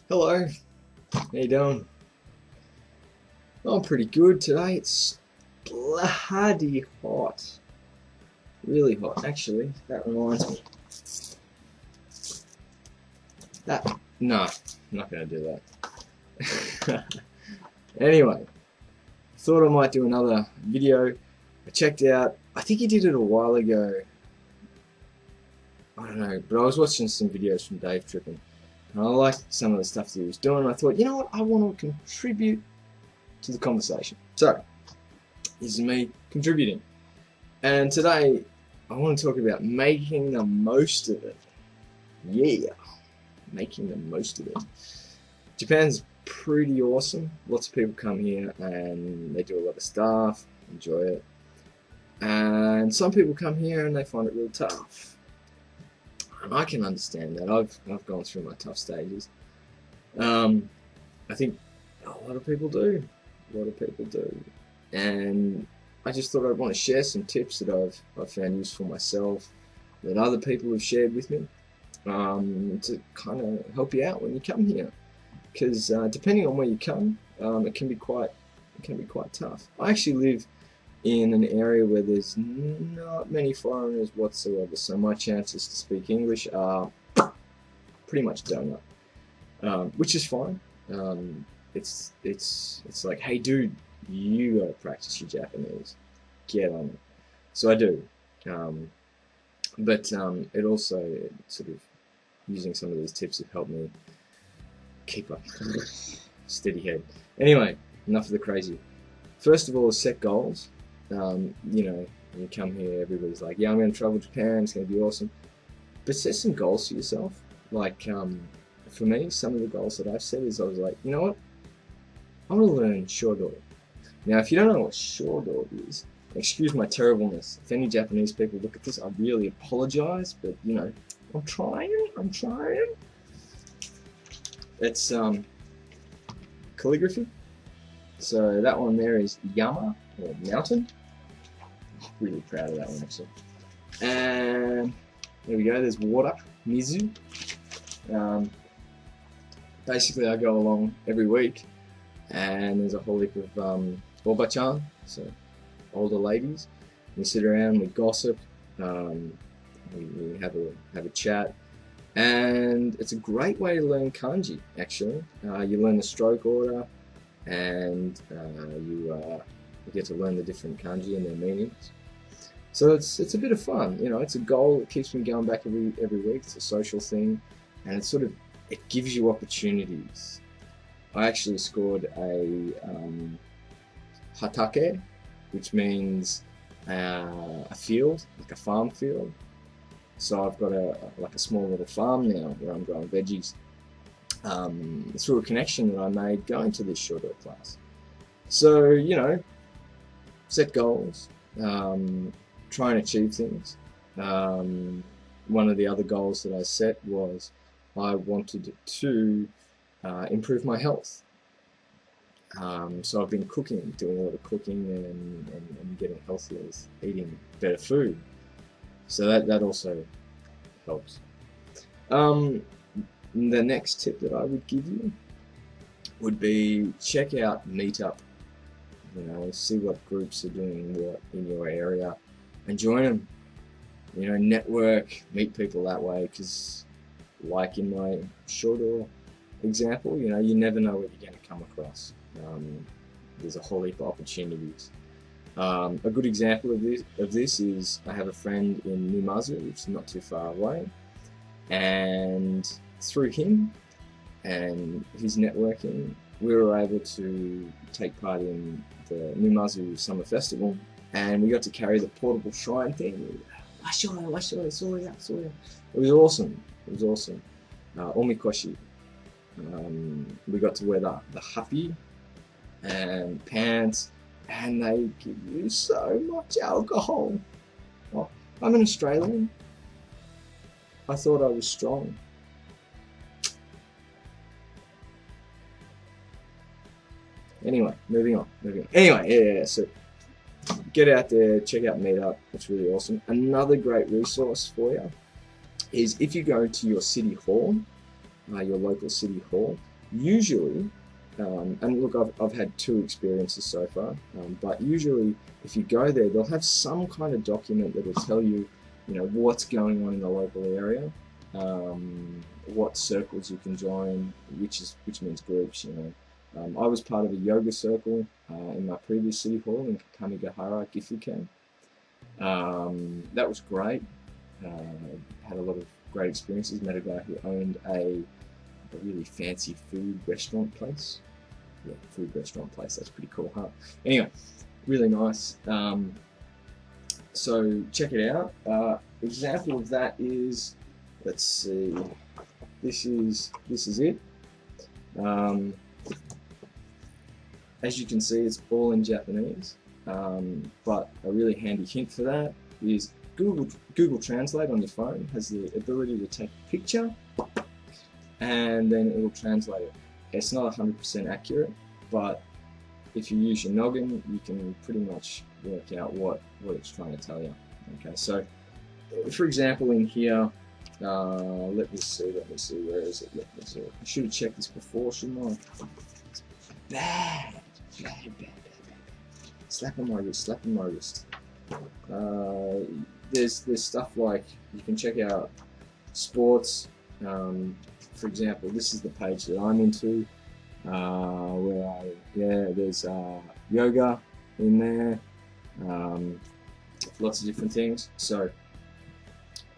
Hello, how you doing? I'm pretty good today. It's bloody hot. Really hot, actually. That reminds me. No, I'm not going to do that. Anyway, thought I might do another video. I checked out, I think he did it a while ago. I don't know, but I was watching some videos from Dave Trippin. And I liked some of the stuff that he was doing. And I thought, you know what, I want to contribute to the conversation. So, this is me contributing. And today, I want to talk about making the most of it. Yeah, making the most of it. Japan's pretty awesome. Lots of people come here and they do a lot of stuff, enjoy it. And some people come here and they find it real tough. And I can understand that. I've gone through my tough stages. I think a lot of people do. And I just thought I'd want to share some tips that I've found useful myself, that other people have shared with me, to kind of help you out when you come here. Because depending on where you come, it can be quite tough. I actually live in an area where there's not many foreigners whatsoever, so my chances to speak English are pretty much donut, which is fine. It's like, hey dude, you gotta practice your Japanese, get on it. So I do, but it also sort of using some of these tips have helped me keep up steady head. Anyway, enough of the crazy. First of all, set goals. You know, you come here, everybody's like, yeah, I'm going to travel to Japan, it's going to be awesome. But set some goals for yourself. Like, for me, some of the goals that I've set is I was like, you know what? I want to learn Shodo. Now, if you don't know what Shodo is, excuse my terribleness. If any Japanese people look at this, I really apologize, but, you know, I'm trying. It's calligraphy. So that one there is Yama, or mountain. Really proud of that one actually. And there we go, there's water, Mizu. Basically I go along every week and there's a whole heap of oba-chan, so older ladies. We sit around, we gossip, we have a chat, and it's a great way to learn kanji actually. You learn the stroke order, and you get to learn the different kanji and their meanings. So it's a bit of fun, you know. It's a goal. It keeps me going back every week. It's a social thing, and it gives you opportunities. I actually scored a hatake, which means a field, like a farm field. So I've got a small little farm now where I'm growing veggies. Through a connection that I made going to this Shodo class. So, you know, set goals, try and achieve things. One of the other goals that I set was I wanted to improve my health. So I've been cooking, doing a lot of cooking and getting healthier, eating better food. So that also helps. The next tip that I would give you would be check out Meetup. You know, see what groups are doing what in your area and join them. You know, network, meet people that way, because like in my Shodo example, you know, you never know what you're going to come across. There's a whole heap of opportunities. A good example of this is I have a friend in Numazu, which is not too far away, and through him and his networking, we were able to take part in the Numazu Summer Festival, and we got to carry the portable shrine thing. It was awesome. Omikoshi. We got to wear the happy and pants, and they give you so much alcohol. Oh, I'm an Australian. I thought I was strong. Anyway, moving on. Anyway, yeah, so get out there, check out Meetup. It's really awesome. Another great resource for you is if you go to your city hall, your local city hall, Usually, and look, I've had 2 experiences so far, but usually if you go there, they'll have some kind of document that will tell you, what's going on in the local area, what circles you can join, which means groups. I was part of a yoga circle in my previous city hall in Kamigahara, Gifuken. That was great. Had a lot of great experiences. Met a guy who owned a really fancy food restaurant place. Yeah, food restaurant place. That's pretty cool, huh? Anyway, really nice. So check it out. Example of that is, let's see. This is it. As you can see, it's all in Japanese. But a really handy hint for that is Google Translate on your phone has the ability to take a picture and then it will translate it. It's not 100% accurate, but if you use your noggin, you can pretty much work out what it's trying to tell you. Okay, so for example, in here, let me see, where is it? Let me see. I should have checked this before, shouldn't I? Bad. Slap on my wrist. There's stuff like, you can check out sports. For example, this is the page that I'm into, there's yoga in there, lots of different things. So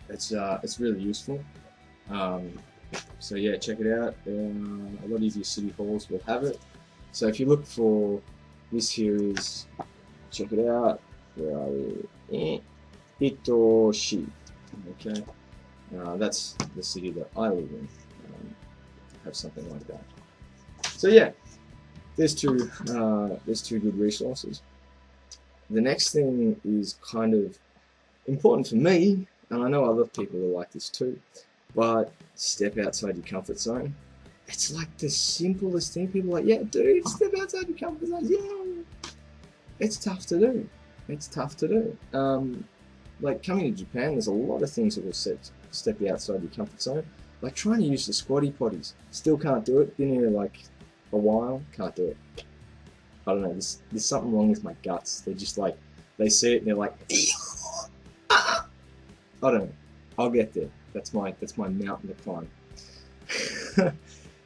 it's really useful. So yeah, check it out. A lot of your city halls will have it. So if you look for, this here is, check it out, where are we? Itoshi. Okay, that's the city that I live in. Have something like that. So yeah, there's two good resources. The next thing is kind of important for me, and I know other people are like this too, but step outside your comfort zone. It's like the simplest thing. People are like, yeah, dude, step outside your comfort zone. Yeah, it's tough to do. It's tough to do. Like coming to Japan, there's a lot of things that will step you outside your comfort zone. Like trying to use the squatty potties. Still can't do it. Been here like a while, can't do it. I don't know, there's something wrong with my guts. They're just like, they see it and they're like, I don't know. I'll get there. That's my mountain to climb.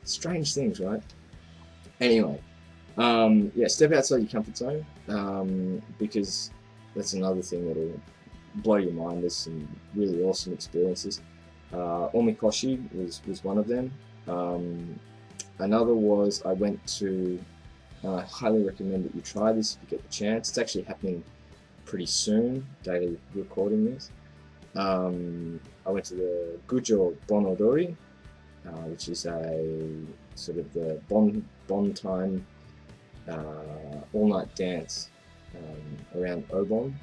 Strange things, right? Anyway, yeah, step outside your comfort zone, because that's another thing that'll blow your mind. There's some really awesome experiences. Omikoshi was one of them. Another was, I went to, I highly recommend that you try this if you get the chance. It's actually happening pretty soon, date of recording this. I went to the Gujo odori, which is a sort of the bon time all-night dance around Obon.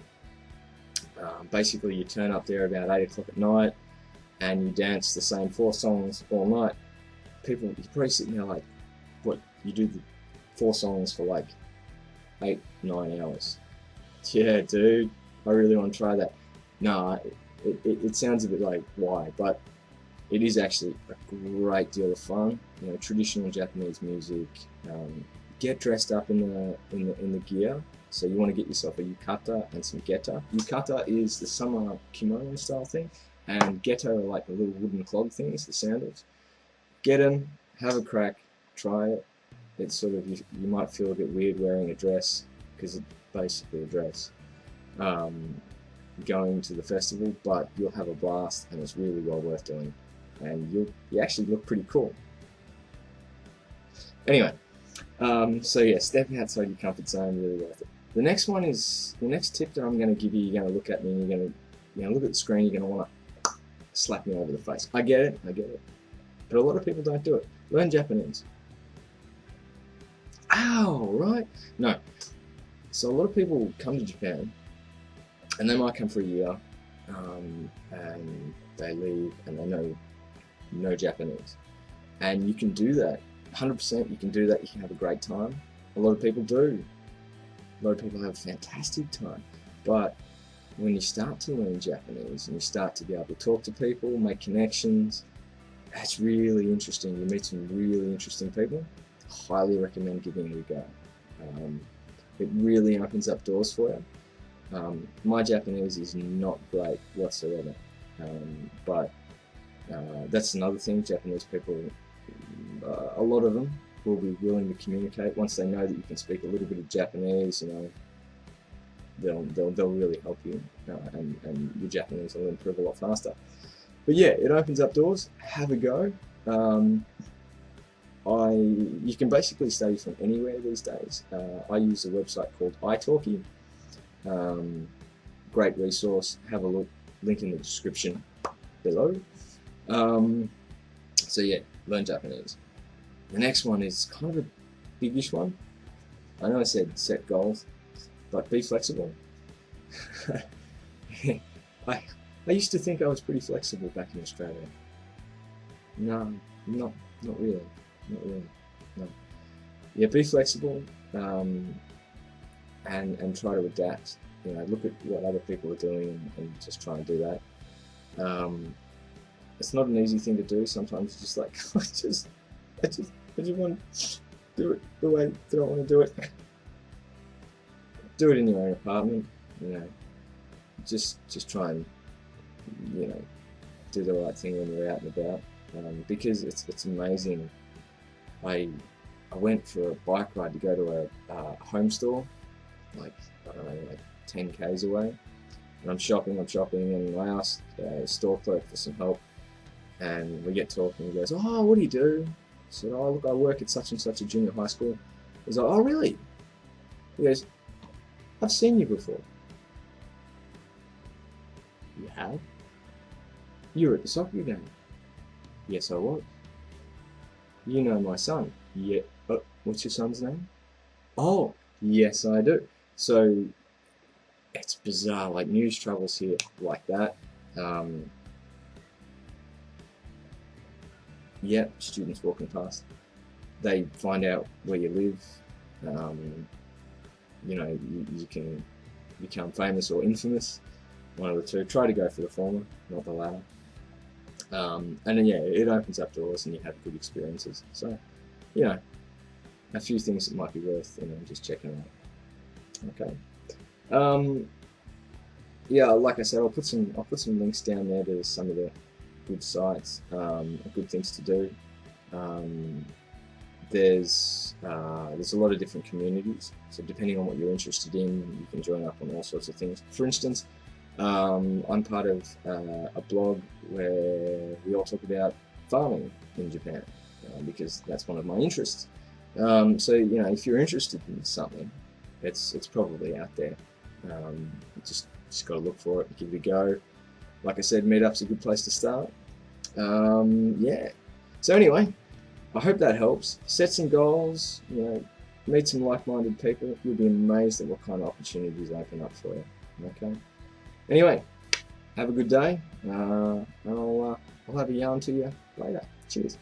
Basically, you turn up there about 8 o'clock at night and you dance the same 4 songs all night. People, you're probably sitting there like, what, you do the 4 songs for like 8-9 hours. Yeah, dude, I really want to try that. Nah, it sounds a bit like, why? But it is actually a great deal of fun. You know, traditional Japanese music. Get dressed up in the gear. So you want to get yourself a yukata and some geta. Yukata is the summer kimono style thing, and geta are like the little wooden clog things, the sandals. Get them, have a crack, try it. It's sort of, you might feel a bit weird wearing a dress, because it's basically a dress, going to the festival, but you'll have a blast and it's really well worth doing. And you actually look pretty cool. Anyway, so yeah, stepping outside your comfort zone, really worth it. The next one is, the next tip that I'm going to give you, you're going to look at me and you're going to look at the screen, you're going to want to slap me over the face. I get it. But a lot of people don't do it. Learn Japanese. Ow, right? No. So a lot of people come to Japan, and they might come for a year, and they leave and they know no Japanese. And you can do that. 100% you can do that. You can have a great time. A lot of people do. A lot of people have a fantastic time. But when you start to learn Japanese and you start to be able to talk to people, make connections, It's really interesting. You meet some really interesting people. Highly recommend giving it a go. It really opens up doors for you. My Japanese is not great whatsoever, but that's another thing. Japanese people, a lot of them will be willing to communicate once they know that you can speak a little bit of Japanese. They'll really help you, and your Japanese will improve a lot faster. But yeah, it opens up doors. Have a go. You can basically study from anywhere these days. I use a website called Italki. Great resource. Have a look. Link in the description below. So yeah, learn Japanese. The next one is kind of a biggish one. I know I said set goals, but be flexible. I used to think I was pretty flexible back in Australia. No, not really. Not really. No. Yeah, be flexible, and try to adapt. Look at what other people are doing and just try and do that. It's not an easy thing to do. Sometimes it's just like I just want to do it the way that I want to do it. Do it in your own apartment. Just try and do the right thing when you're out and about, because it's amazing. I went for a bike ride to go to a home store, like 10 k's away, and I'm shopping, and I asked a store clerk for some help, and we get talking. He goes, "Oh, what do you do?" I said, "Oh, look, I work at such and such a junior high school." He's like, "Oh, really?" He goes, "I've seen you before." "You have? You were at the soccer game." "Yes, I was." "You know my son?" "Yeah." "Oh, what's your son's name?" "Oh, yes, I do." So it's bizarre, like news travels here like that. Yeah, students walking past, they find out where you live. You can become famous or infamous, one of the two. Try to go for the former, not the latter. And then yeah, it opens up doors and you have good experiences. So, a few things that might be worth just checking out. Okay. Yeah, like I said, I'll put some links down there to some of the good sites, good things to do. There's a lot of different communities, so depending on what you're interested in, you can join up on all sorts of things. For instance, I'm part of a blog where we all talk about farming in Japan, because that's one of my interests. So if you're interested in something, it's probably out there. Just got to look for it, give it a go. Like I said, Meetup's a good place to start. Yeah. So anyway, I hope that helps. Set some goals. Meet some like-minded people. You'll be amazed at what kind of opportunities open up for you. Okay. Anyway, have a good day, and I'll have a yarn to you later. Cheers.